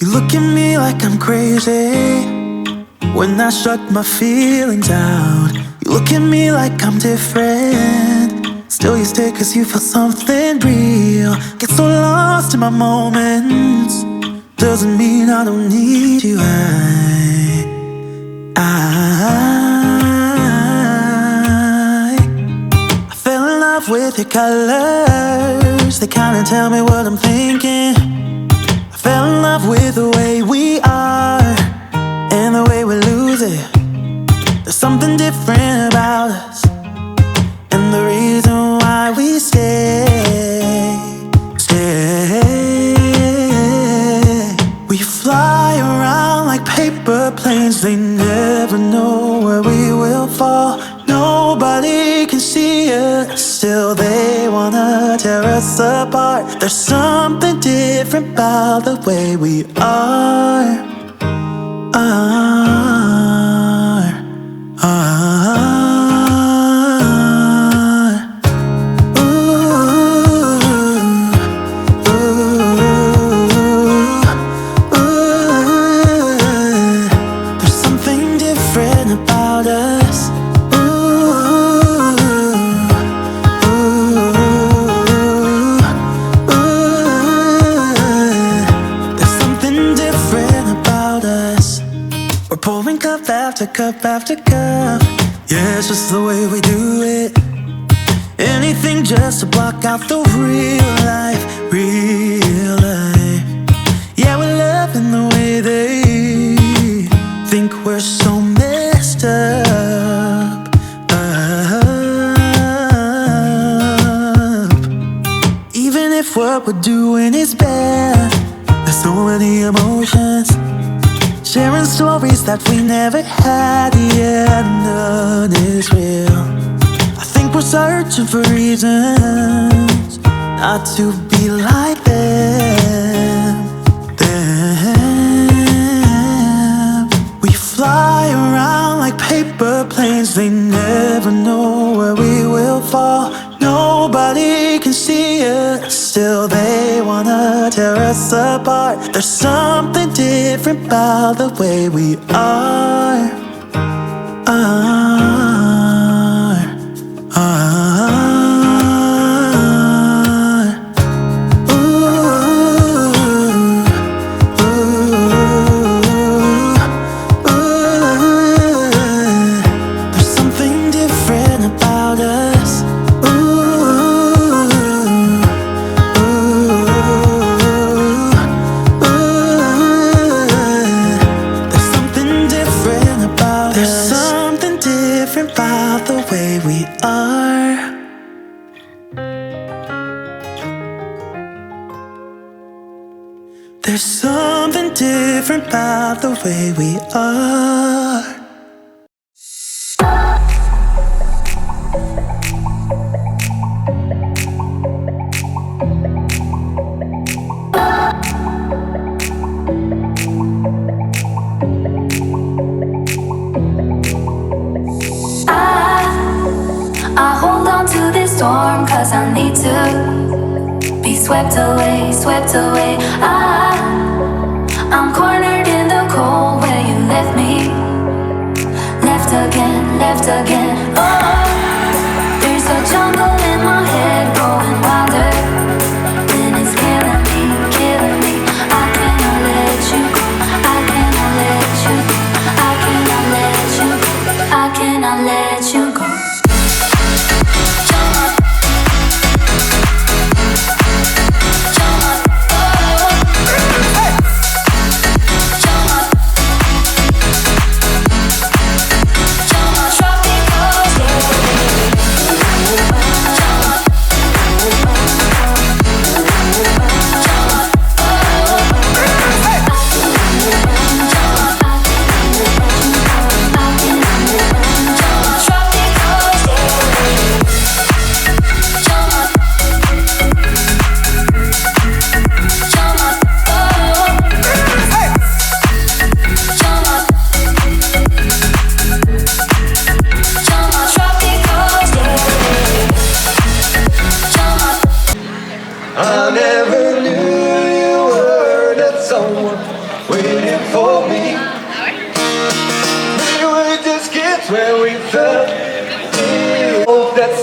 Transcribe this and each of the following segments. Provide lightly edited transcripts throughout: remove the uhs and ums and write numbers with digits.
You look at me like I'm crazy when I shut my feelings out. You look at me like I'm different, still you stay cause you feel something real. Get so lost in my moments, doesn't mean I don't need you. I fell in love with your colors, they kinda tell me what I'm thinking. I fell in love with the way we are and the way we lose it. There's something different about us, and the reason why we stay. We fly around like paper planes, they never know where we will fall. Nobody can see us, still they wanna tear us apart. There's something different about the way we are. There's something different about us. There's something different about us. We're pouring cup after cup after cup. Yeah, it's just the way we do it. Anything just to block out the real life, real life. Yeah, we're loving the way they think we're so messed up. Even if what we're doing is bad, there's so many emotions, sharing stories that we never had. Yeah, none is real. I think we're searching for reasons not to be like them. We fly around like paper planes, they never know where we will fall. Nobody can see us, still they wanna tear us apart. There's something different about the way we are. There's something different about us. There's something different about us. There's something different about the way we are. There's something different about the way we are. I hold on to this storm cause I need to be swept away, swept away. I'm cornered in the cold where you left me. Left again, left again. Oh, there's a jungle in my head growing wilder, and it's killing me, killing me. I cannot let you go, I cannot let you go, I cannot let you go, I cannot let you go. Tropical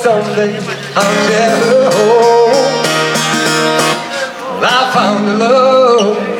someday I'll share her home. I found a love